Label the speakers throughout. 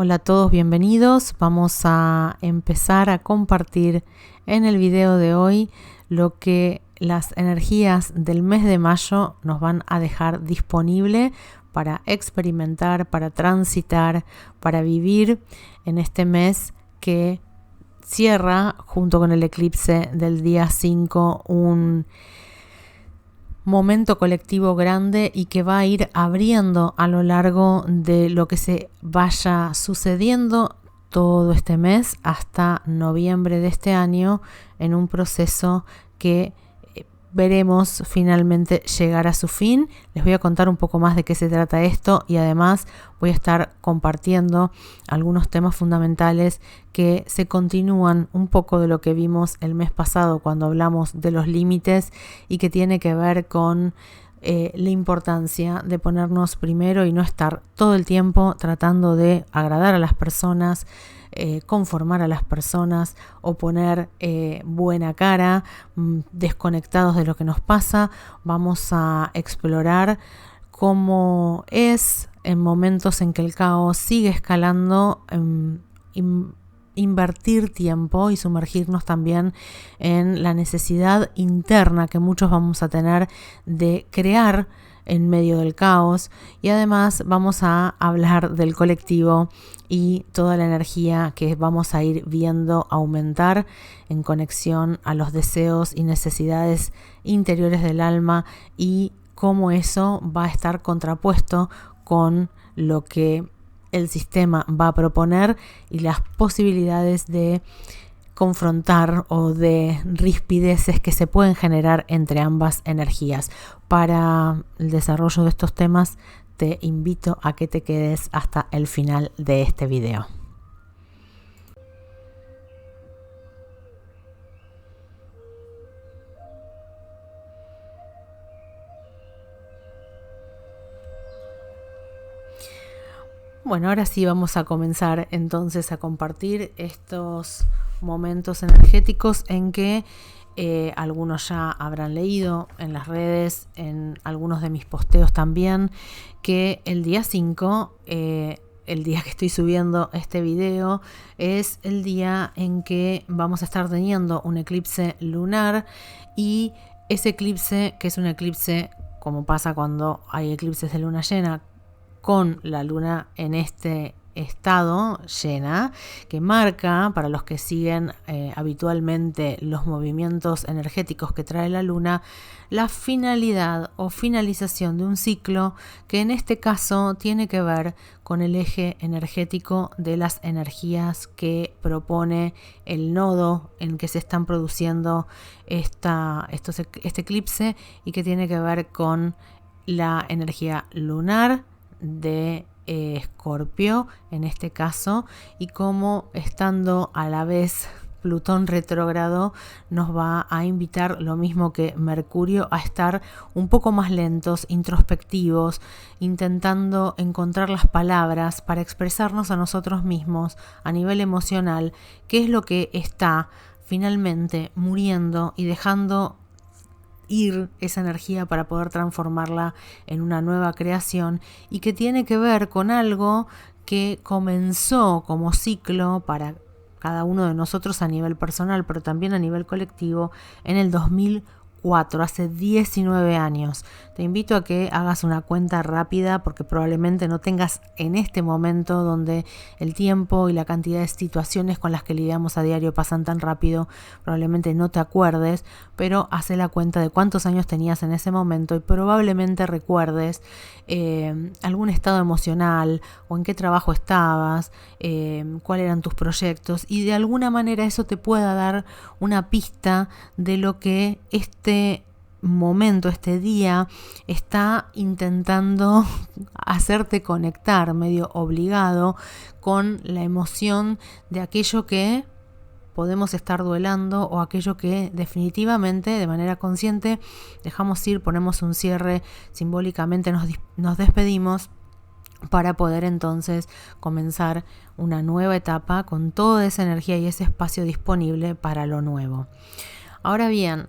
Speaker 1: Hola a todos, bienvenidos. Vamos a empezar a compartir en el video de hoy lo que las energías del mes de mayo nos van a dejar disponible para experimentar, para transitar, para vivir en este mes que cierra junto con el eclipse del día 5 un momento colectivo grande y que va a ir abriendo a lo largo de lo que se vaya sucediendo todo este mes hasta noviembre de este año en un proceso que veremos finalmente llegar a su fin. Les voy a contar un poco más de qué se trata esto y además voy a estar compartiendo algunos temas fundamentales que se continúan un poco de lo que vimos el mes pasado cuando hablamos de los límites y que tiene que ver con la importancia de ponernos primero y no estar todo el tiempo tratando de agradar a las personas, conformar a las personas o poner buena cara, desconectados de lo que nos pasa. Vamos a explorar cómo es en momentos en que el caos sigue escalando, invertir tiempo y sumergirnos también en la necesidad interna que muchos vamos a tener de crear en medio del caos, y además vamos a hablar del colectivo y toda la energía que vamos a ir viendo aumentar en conexión a los deseos y necesidades interiores del alma y cómo eso va a estar contrapuesto con lo que el sistema va a proponer y las posibilidades de confrontar o de rispideces que se pueden generar entre ambas energías. Para el desarrollo de estos temas te invito a que te quedes hasta el final de este video. Bueno, ahora sí vamos a comenzar entonces a compartir estos momentos energéticos en que algunos ya habrán leído en las redes, en algunos de mis posteos también, que el día 5, el día que estoy subiendo este video, es el día en que vamos a estar teniendo un eclipse lunar, y ese eclipse, que es un eclipse como pasa cuando hay eclipses de luna llena, con la luna en este estado llena, que marca, para los que siguen habitualmente los movimientos energéticos que trae la luna, la finalidad o finalización de un ciclo que en este caso tiene que ver con el eje energético de las energías que propone el nodo en que se están produciendo este eclipse, y que tiene que ver con la energía lunar de Escorpio en este caso, y como estando a la vez Plutón retrógrado nos va a invitar, lo mismo que Mercurio, a estar un poco más lentos, introspectivos, intentando encontrar las palabras para expresarnos a nosotros mismos a nivel emocional, qué es lo que está finalmente muriendo y dejando ir esa energía para poder transformarla en una nueva creación, y que tiene que ver con algo que comenzó como ciclo para cada uno de nosotros a nivel personal, pero también a nivel colectivo en el 2004, hace 19 años. Te invito a que hagas una cuenta rápida, porque probablemente no tengas en este momento donde el tiempo y la cantidad de situaciones con las que lidiamos a diario pasan tan rápido, probablemente no te acuerdes, pero haz la cuenta de cuántos años tenías en ese momento y probablemente recuerdes algún estado emocional o en qué trabajo estabas, cuáles eran tus proyectos, y de alguna manera eso te pueda dar una pista de lo que este momento, este día, está intentando hacerte conectar medio obligado con la emoción de aquello que podemos estar duelando o aquello que definitivamente de manera consciente dejamos ir, ponemos un cierre, simbólicamente nos despedimos para poder entonces comenzar una nueva etapa con toda esa energía y ese espacio disponible para lo nuevo. Ahora bien,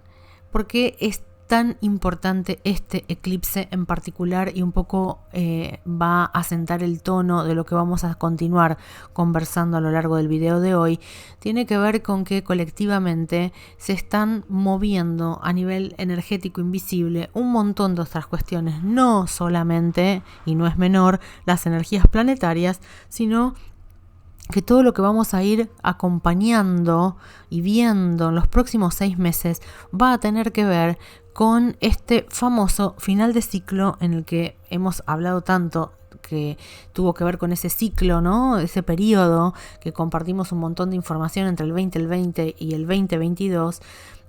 Speaker 1: ¿por qué es tan importante este eclipse en particular y un poco va a sentar el tono de lo que vamos a continuar conversando a lo largo del video de hoy, tiene que ver con que colectivamente se están moviendo a nivel energético invisible un montón de otras cuestiones, no solamente, y no es menor, las energías planetarias, sino que todo lo que vamos a ir acompañando y viendo en los próximos 6 meses va a tener que ver con este famoso final de ciclo en el que hemos hablado tanto, que tuvo que ver con ese ciclo, ¿no? Ese periodo que compartimos un montón de información entre el 2020 y el 2022,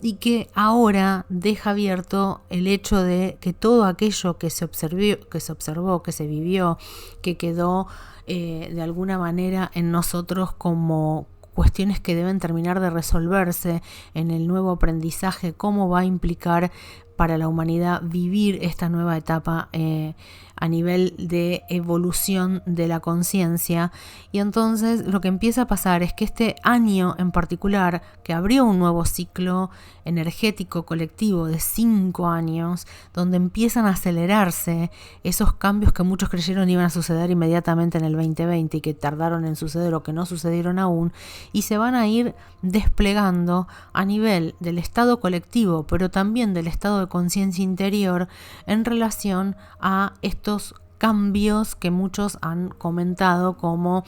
Speaker 1: y que ahora deja abierto el hecho de que todo aquello que se observó, que se vivió, que quedó de alguna manera en nosotros como cuestiones que deben terminar de resolverse en el nuevo aprendizaje, cómo va a implicar para la humanidad vivir esta nueva etapa a nivel de evolución de la conciencia. Y entonces lo que empieza a pasar es que este año en particular, que abrió un nuevo ciclo energético colectivo de 5 años, donde empiezan a acelerarse esos cambios que muchos creyeron iban a suceder inmediatamente en el 2020 y que tardaron en suceder o que no sucedieron aún, y se van a ir desplegando a nivel del estado colectivo, pero también del estado de conciencia interior en relación a estos cambios que muchos han comentado como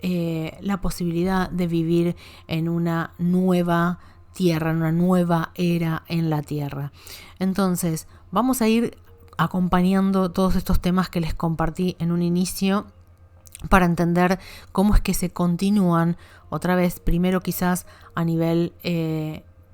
Speaker 1: la posibilidad de vivir en una nueva tierra, en una nueva era en la tierra. Entonces, vamos a ir acompañando todos estos temas que les compartí en un inicio para entender cómo es que se continúan otra vez, primero quizás a nivel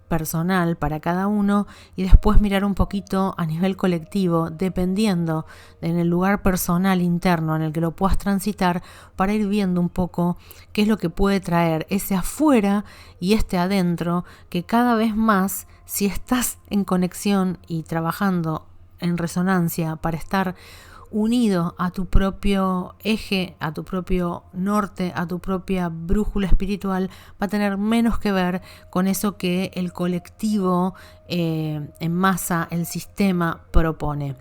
Speaker 1: personal para cada uno y después mirar un poquito a nivel colectivo, dependiendo en el lugar personal interno en el que lo puedas transitar, para ir viendo un poco qué es lo que puede traer ese afuera y este adentro, que cada vez más, si estás en conexión y trabajando en resonancia para estar unido a tu propio eje, a tu propio norte, a tu propia brújula espiritual, va a tener menos que ver con eso que el colectivo en masa, el sistema propone.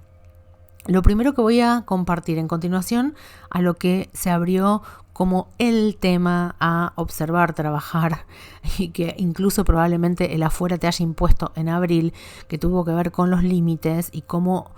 Speaker 1: Lo primero que voy a compartir en continuación a lo que se abrió como el tema a observar, trabajar, y que incluso probablemente el afuera te haya impuesto en abril, que tuvo que ver con los límites y cómo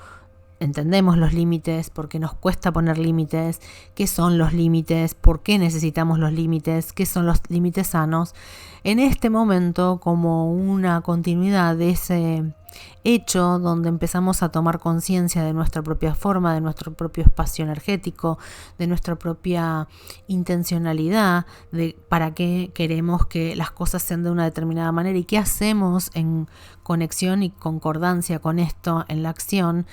Speaker 1: entendemos los límites, por qué nos cuesta poner límites, qué son los límites, por qué necesitamos los límites, qué son los límites sanos. En este momento, como una continuidad de ese hecho donde empezamos a tomar conciencia de nuestra propia forma, de nuestro propio espacio energético, de nuestra propia intencionalidad, de para qué queremos que las cosas sean de una determinada manera y qué hacemos en conexión y concordancia con esto en la acción,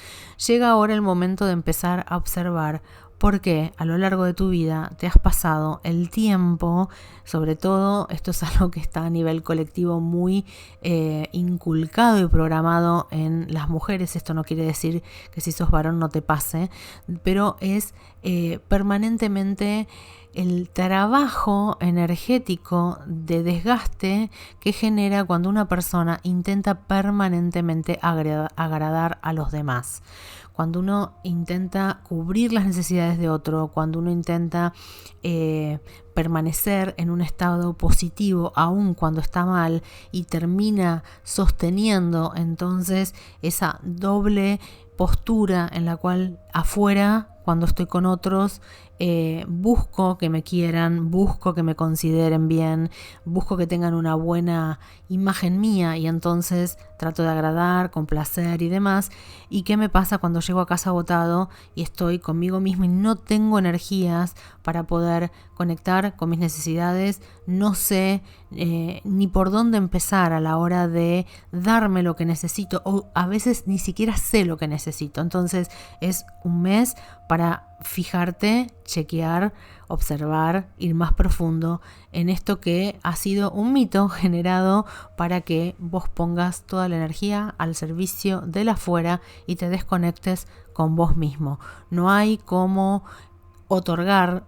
Speaker 1: llega ahora el momento de empezar a observar por qué a lo largo de tu vida te has pasado el tiempo, sobre todo esto es algo que está a nivel colectivo muy inculcado y programado en las mujeres. Esto no quiere decir que si sos varón no te pase, pero es permanentemente el trabajo energético de desgaste que genera cuando una persona intenta permanentemente agradar a los demás. Cuando uno intenta cubrir las necesidades de otro, cuando uno intenta permanecer en un estado positivo aun cuando está mal y termina sosteniendo entonces esa doble postura en la cual afuera, cuando estoy con otros, busco que me quieran, busco que me consideren bien, busco que tengan una buena imagen mía y entonces trato de agradar, complacer y demás. ¿Y qué me pasa cuando llego a casa agotado y estoy conmigo mismo y no tengo energías para poder conectar con mis necesidades? No sé ni por dónde empezar a la hora de darme lo que necesito, o a veces ni siquiera sé lo que necesito. Entonces es un mes para fijarte, chequear, observar, ir más profundo en esto que ha sido un mito generado para que vos pongas toda la energía al servicio del afuera y te desconectes con vos mismo. No hay cómo otorgar,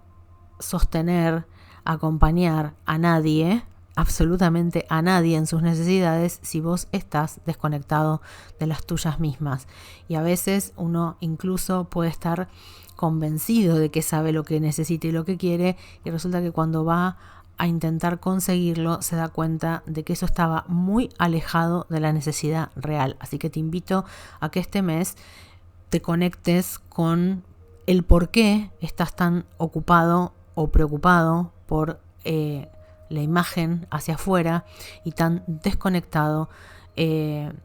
Speaker 1: sostener, acompañar a nadie absolutamente a nadie en sus necesidades si vos estás desconectado de las tuyas mismas. Y a veces uno incluso puede estar convencido de que sabe lo que necesita y lo que quiere, y resulta que cuando va a intentar conseguirlo se da cuenta de que eso estaba muy alejado de la necesidad real. Así que te invito a que este mes te conectes con el por qué estás tan ocupado o preocupado por la imagen hacia afuera y tan desconectado,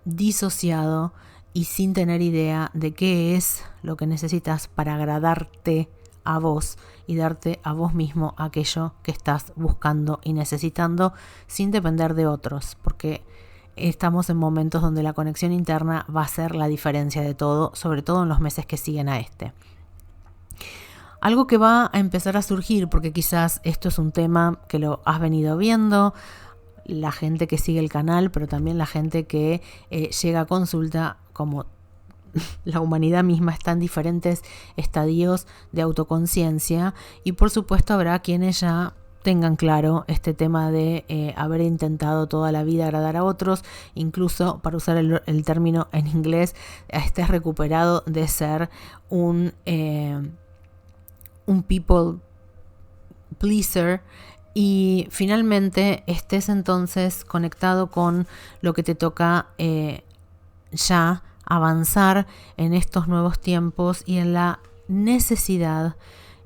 Speaker 1: disociado y sin tener idea de qué es lo que necesitas para agradarte a vos y darte a vos mismo aquello que estás buscando y necesitando sin depender de otros, porque estamos en momentos donde la conexión interna va a ser la diferencia de todo, sobre todo en los meses que siguen a este. Algo que va a empezar a surgir, porque quizás esto es un tema que lo has venido viendo, la gente que sigue el canal, pero también la gente que llega a consulta, como la humanidad misma está en diferentes estadios de autoconciencia, y por supuesto habrá quienes ya tengan claro este tema de haber intentado toda la vida agradar a otros, incluso, para usar el término en inglés, estés recuperado de ser un people pleaser, y finalmente estés entonces conectado con lo que te toca ya avanzar en estos nuevos tiempos y en la necesidad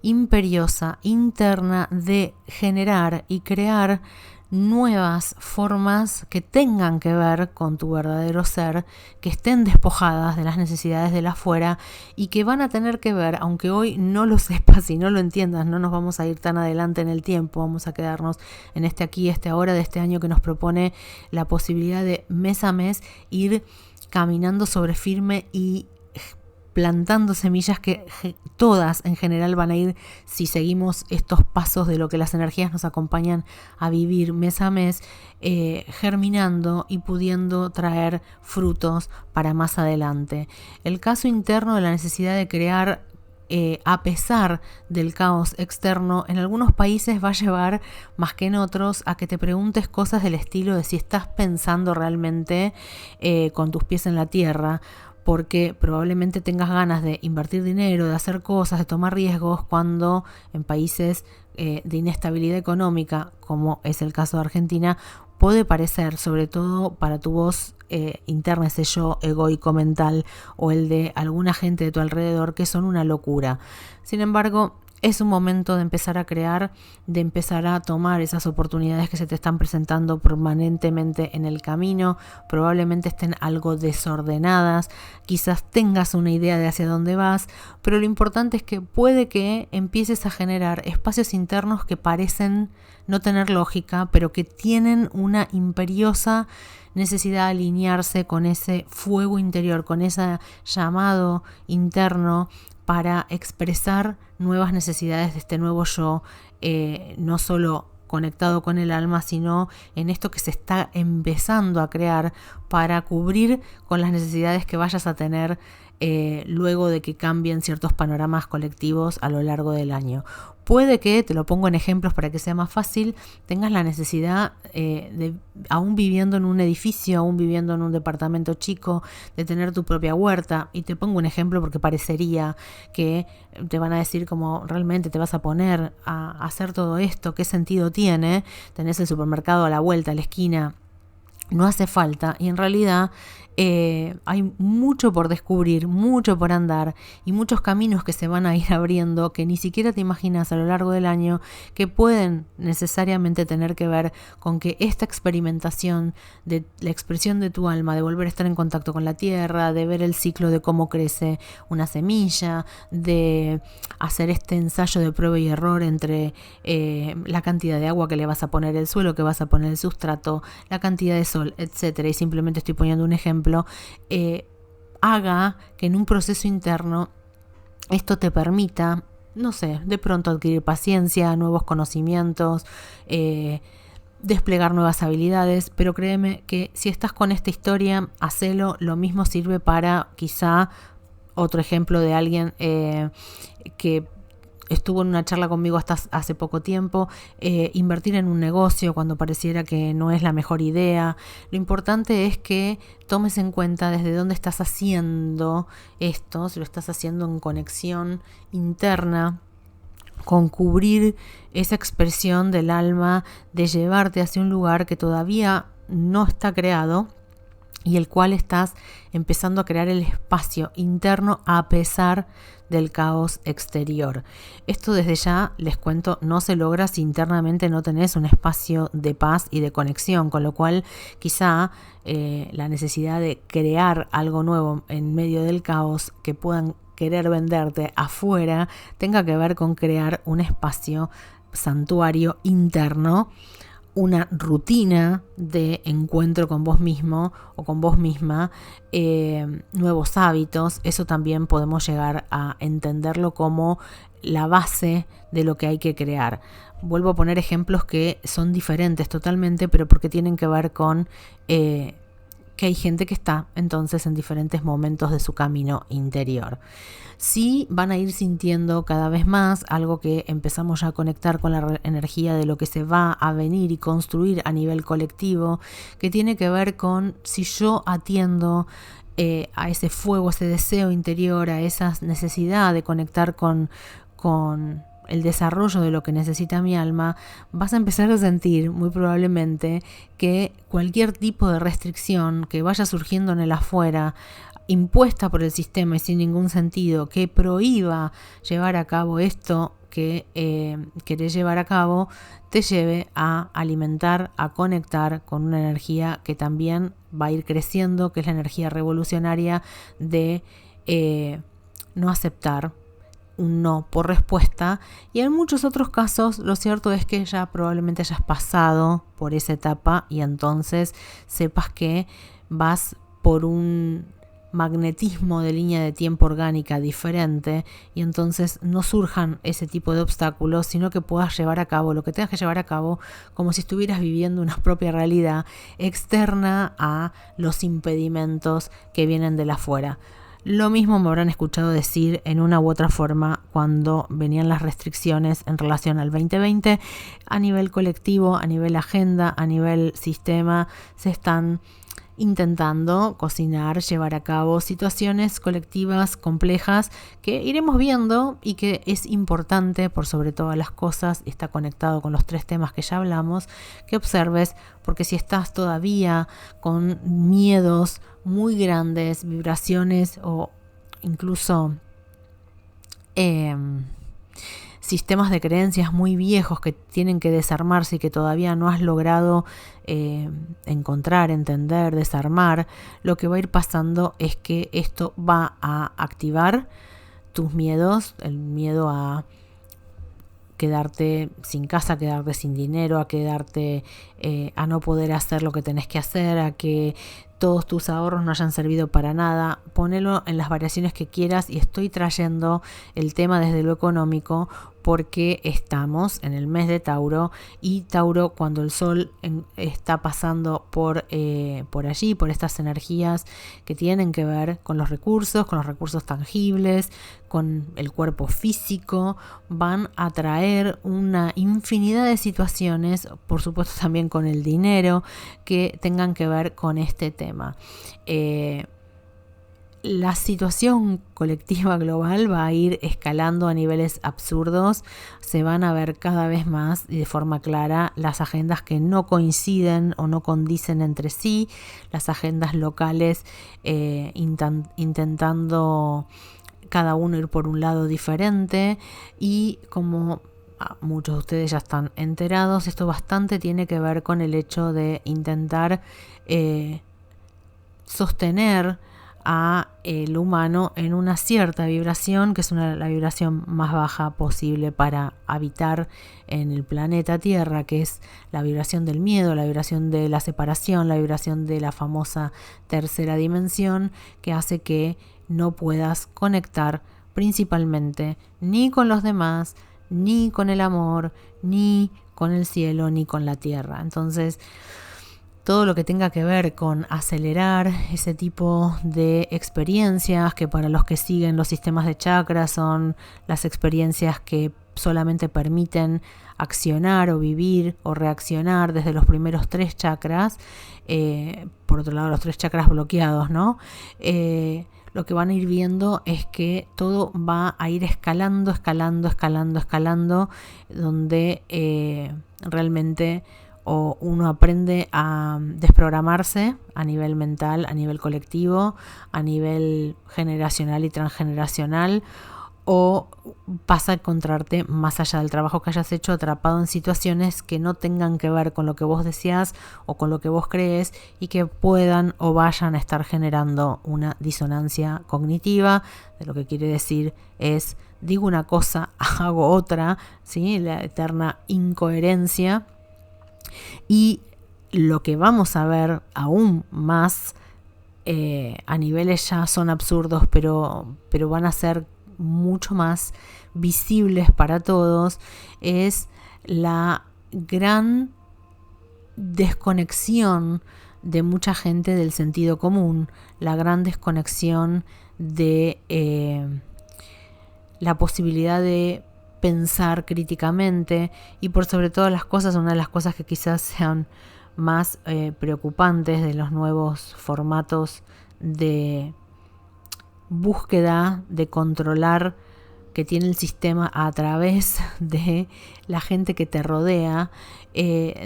Speaker 1: imperiosa interna de generar y crear nuevas formas que tengan que ver con tu verdadero ser, que estén despojadas de las necesidades del afuera y que van a tener que ver, aunque hoy no lo sepas y no lo entiendas, no nos vamos a ir tan adelante en el tiempo, vamos a quedarnos en este aquí, este ahora de este año que nos propone la posibilidad de mes a mes ir caminando sobre firme y plantando semillas que todas en general van a ir, si seguimos estos pasos de lo que las energías nos acompañan a vivir mes a mes, germinando y pudiendo traer frutos para más adelante. El caso interno de la necesidad de crear a pesar del caos externo, en algunos países va a llevar, más que en otros, a que te preguntes cosas del estilo de si estás pensando realmente con tus pies en la tierra, porque probablemente tengas ganas de invertir dinero, de hacer cosas, de tomar riesgos, cuando en países de inestabilidad económica, como es el caso de Argentina, puede parecer, sobre todo para tu voz interna, ese yo egoico mental o el de alguna gente de tu alrededor, que son una locura. Sin embargo, es un momento de empezar a crear, de empezar a tomar esas oportunidades que se te están presentando permanentemente en el camino. Probablemente estén algo desordenadas, quizás tengas una idea de hacia dónde vas, pero lo importante es que puede que empieces a generar espacios internos que parecen no tener lógica, pero que tienen una imperiosa necesidad de alinearse con ese fuego interior, con ese llamado interno para expresar nuevas necesidades de este nuevo yo, no solo conectado con el alma, sino en esto que se está empezando a crear para cubrir con las necesidades que vayas a tener luego de que cambien ciertos panoramas colectivos a lo largo del año. Puede que, te lo pongo en ejemplos para que sea más fácil, tengas la necesidad de, aún viviendo en un edificio, aún viviendo en un departamento chico, de tener tu propia huerta. Y te pongo un ejemplo porque parecería que te van a decir como, ¿realmente te vas a poner a hacer todo esto? ¿Qué sentido tiene? Tenés el supermercado a la vuelta, a la esquina. No hace falta, y en realidad hay mucho por descubrir, mucho por andar y muchos caminos que se van a ir abriendo que ni siquiera te imaginas a lo largo del año, que pueden necesariamente tener que ver con que esta experimentación de la expresión de tu alma, de volver a estar en contacto con la tierra, de ver el ciclo de cómo crece una semilla, de hacer este ensayo de prueba y error entre la cantidad de agua que le vas a poner, el suelo que vas a poner, el sustrato, la cantidad de sol, etcétera, y simplemente estoy poniendo un ejemplo, haga que en un proceso interno esto te permita, no sé, de pronto adquirir paciencia, nuevos conocimientos, desplegar nuevas habilidades, pero créeme que si estás con esta historia, hacelo. Lo mismo sirve para quizá otro ejemplo de alguien que estuvo en una charla conmigo hasta hace poco tiempo, invertir en un negocio cuando pareciera que no es la mejor idea. Lo importante es que tomes en cuenta desde dónde estás haciendo esto, si lo estás haciendo en conexión interna, con cubrir esa expresión del alma de llevarte hacia un lugar que todavía no está creado y el cual estás empezando a crear el espacio interno a pesar del caos exterior. Esto desde ya, les cuento, no se logra si internamente no tenés un espacio de paz y de conexión, con lo cual quizá la necesidad de crear algo nuevo en medio del caos que puedan querer venderte afuera tenga que ver con crear un espacio santuario interno, una rutina de encuentro con vos mismo o con vos misma, nuevos hábitos. Eso también podemos llegar a entenderlo como la base de lo que hay que crear. Vuelvo a poner ejemplos que son diferentes totalmente, pero porque tienen que ver con que hay gente que está entonces en diferentes momentos de su camino interior. Sí van a ir sintiendo cada vez más algo que empezamos ya a conectar con la energía de lo que se va a venir y construir a nivel colectivo, que tiene que ver con si yo atiendo a ese fuego, a ese deseo interior, a esa necesidad de conectar con el desarrollo de lo que necesita mi alma, vas a empezar a sentir muy probablemente que cualquier tipo de restricción que vaya surgiendo en el afuera, impuesta por el sistema y sin ningún sentido, que prohíba llevar a cabo esto que querés llevar a cabo, te lleve a alimentar, a conectar con una energía que también va a ir creciendo, que es la energía revolucionaria de no aceptar un no por respuesta. Y en muchos otros casos lo cierto es que ya probablemente hayas pasado por esa etapa y entonces sepas que vas por un magnetismo de línea de tiempo orgánica diferente y entonces no surjan ese tipo de obstáculos, sino que puedas llevar a cabo lo que tengas que llevar a cabo como si estuvieras viviendo una propia realidad externa a los impedimentos que vienen de la afuera. Lo mismo me habrán escuchado decir en una u otra forma cuando venían las restricciones en relación al 2020. A nivel colectivo, a nivel agenda, a nivel sistema, se están intentando cocinar, llevar a cabo situaciones colectivas complejas que iremos viendo y que es importante, por sobre todas las cosas, y está conectado con los 3 temas que ya hablamos, que observes, porque si estás todavía con miedos muy grandes, vibraciones o incluso sistemas de creencias muy viejos que tienen que desarmarse y que todavía no has logrado encontrar, entender, desarmar, lo que va a ir pasando es que esto va a activar tus miedos, el miedo a quedarte sin casa, quedarte sin dinero, a quedarte a no poder hacer lo que tenés que hacer, a que todos tus ahorros no hayan servido para nada. Ponelo en las variaciones que quieras y estoy trayendo el tema desde lo económico porque estamos en el mes de Tauro y Tauro, cuando el Sol está pasando por allí, por estas energías que tienen que ver con los recursos tangibles, con el cuerpo físico, van a traer una infinidad de situaciones, por supuesto también con el dinero, que tengan que ver con este tema. La situación colectiva global va a ir escalando a niveles absurdos, se van a ver cada vez más y de forma clara las agendas que no coinciden o no condicen entre sí, las agendas locales intentando cada uno ir por un lado diferente y como muchos de ustedes ya están enterados, esto bastante tiene que ver con el hecho de intentar sostener a el humano en una cierta vibración, que es la vibración más baja posible para habitar en el planeta Tierra, que es la vibración del miedo, la vibración de la separación, la vibración de la famosa tercera dimensión, que hace que no puedas conectar principalmente ni con los demás, ni con el amor, ni con el cielo, ni con la tierra. Entonces, todo lo que tenga que ver con acelerar ese tipo de experiencias, que para los que siguen los sistemas de chakras son las experiencias que solamente permiten accionar o vivir o reaccionar desde los primeros 3 chakras, por otro lado los 3 chakras bloqueados, ¿no? Lo que van a ir viendo es que todo va a ir escalando, donde realmente o uno aprende a desprogramarse a nivel mental, a nivel colectivo, a nivel generacional y transgeneracional, o vas a encontrarte más allá del trabajo que hayas hecho atrapado en situaciones que no tengan que ver con lo que vos deseas o con lo que vos crees y que puedan o vayan a estar generando una disonancia cognitiva. De lo que quiere decir es, digo una cosa, hago otra, ¿sí? La eterna incoherencia. Y lo que vamos a ver aún más a niveles ya son absurdos, pero van a ser mucho más visibles para todos, es la gran desconexión de mucha gente del sentido común, la gran desconexión de la posibilidad de pensar críticamente, y por sobre todas las cosas, una de las cosas que quizás sean más preocupantes de los nuevos formatos de búsqueda de controlar que tiene el sistema a través de la gente que te rodea,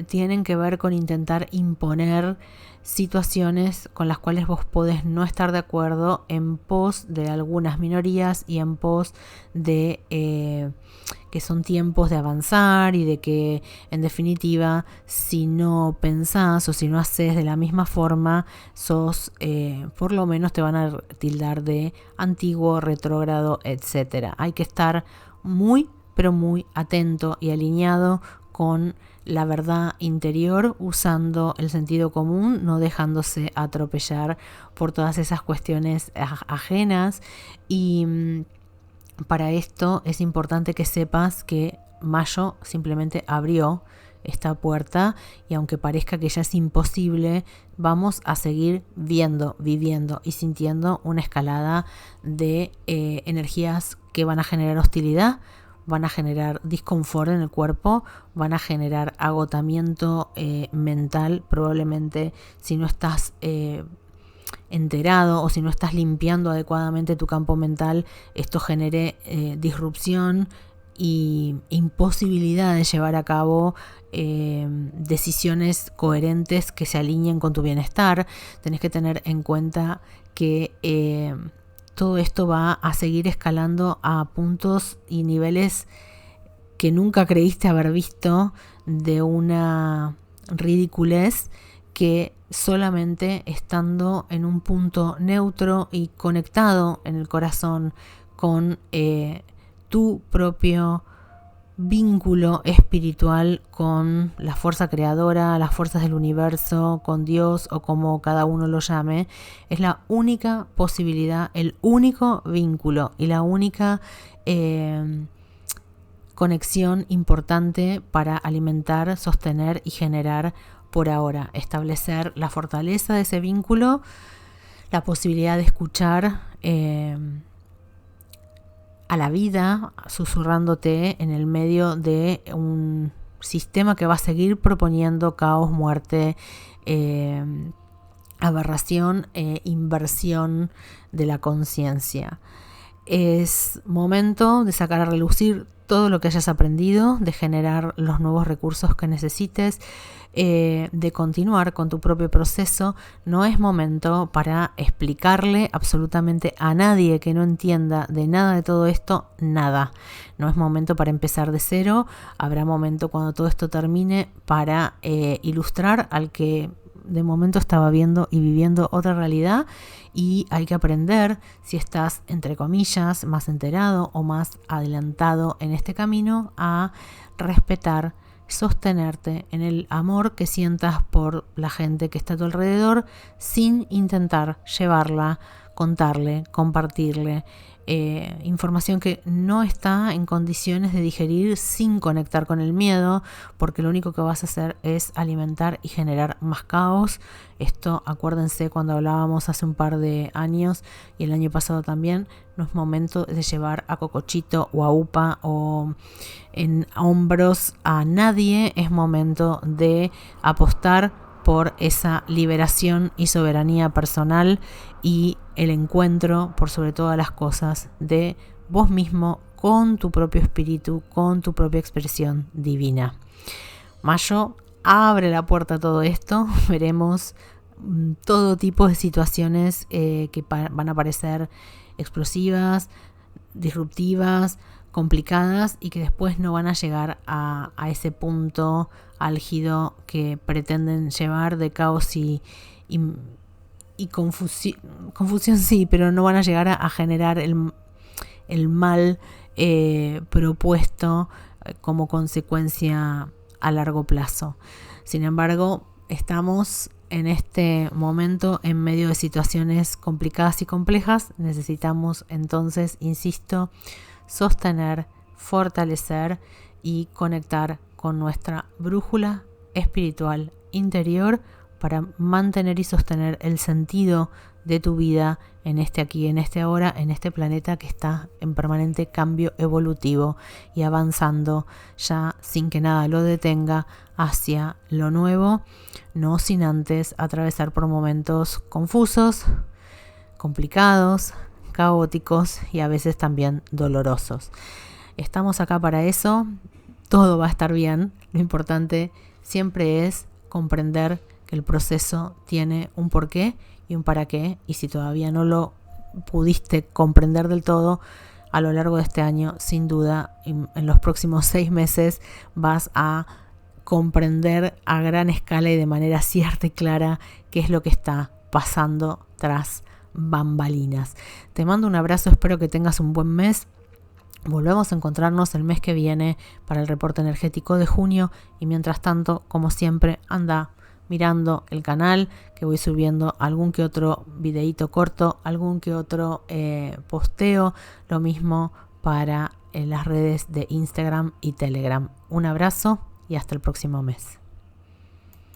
Speaker 1: tienen que ver con intentar imponer situaciones con las cuales vos podés no estar de acuerdo en pos de algunas minorías y en pos de que son tiempos de avanzar y de que en definitiva si no pensás o si no haces de la misma forma sos, por lo menos te van a tildar de antiguo, retrógrado, etc. Hay que estar muy pero muy atento y alineado con la verdad interior, usando el sentido común, no dejándose atropellar por todas esas cuestiones ajenas. Y para esto es importante que sepas que mayo simplemente abrió esta puerta, y aunque parezca que ya es imposible, vamos a seguir viendo, viviendo y sintiendo una escalada de energías que van a generar hostilidad, van a generar disconfort en el cuerpo, van a generar agotamiento mental, probablemente si no estás enterado o si no estás limpiando adecuadamente tu campo mental, esto genere disrupción y imposibilidad de llevar a cabo decisiones coherentes que se alineen con tu bienestar. Tenés que tener en cuenta que todo esto va a seguir escalando a puntos y niveles que nunca creíste haber visto, de una ridiculez que solamente estando en un punto neutro y conectado en el corazón con tu propio vínculo espiritual con la fuerza creadora, las fuerzas del universo, con Dios o como cada uno lo llame, es la única posibilidad, el único vínculo y la única conexión importante para alimentar, sostener y generar por ahora. Establecer la fortaleza de ese vínculo, la posibilidad de escuchar a la vida susurrándote en el medio de un sistema que va a seguir proponiendo caos, muerte, aberración e inversión de la conciencia. Es momento de sacar a relucir todo lo que hayas aprendido, de generar los nuevos recursos que necesites, de continuar con tu propio proceso. No es momento para explicarle absolutamente a nadie que no entienda de nada de todo esto, nada. No es momento para empezar de cero. Habrá momento cuando todo esto termine para ilustrar al que de momento estaba viendo y viviendo otra realidad, y hay que aprender, si estás entre comillas más enterado o más adelantado en este camino, a respetar, sostenerte en el amor que sientas por la gente que está a tu alrededor, sin intentar llevarla contarle, compartirle información que no está en condiciones de digerir sin conectar con el miedo, porque lo único que vas a hacer es alimentar y generar más caos. Esto, acuérdense, cuando hablábamos hace un par de años y el año pasado también, no es momento de llevar a cocochito o a upa o en hombros a nadie, es momento de apostar por esa liberación y soberanía personal y el encuentro, por sobre todas las cosas, de vos mismo con tu propio espíritu, con tu propia expresión divina. Mayo abre la puerta a todo esto. Veremos todo tipo de situaciones que van a parecer explosivas, disruptivas, complicadas y que después no van a llegar a ese punto álgido que pretenden llevar de caos y confusión sí, pero no van a llegar a generar el mal propuesto como consecuencia a largo plazo. Sin embargo, estamos en este momento en medio de situaciones complicadas y complejas. Necesitamos entonces, insisto, sostener, fortalecer y conectar con nuestra brújula espiritual interior para mantener y sostener el sentido de tu vida en este aquí, en este ahora, en este planeta que está en permanente cambio evolutivo y avanzando ya sin que nada lo detenga hacia lo nuevo, no sin antes atravesar por momentos confusos, complicados, caóticos y a veces también dolorosos. Estamos acá para eso, todo va a estar bien, lo importante siempre es comprender que el proceso tiene un porqué y un para qué, y si todavía no lo pudiste comprender del todo, a lo largo de este año, sin duda, en los próximos 6 meses vas a comprender a gran escala y de manera cierta y clara qué es lo que está pasando tras bambalinas. Te mando un abrazo, espero que tengas un buen mes. Volvemos a encontrarnos el mes que viene para el reporte energético de junio y mientras tanto, como siempre, anda mirando el canal que voy subiendo algún que otro videíto corto, algún que otro posteo, lo mismo para las redes de Instagram y Telegram. Un abrazo y hasta el próximo mes.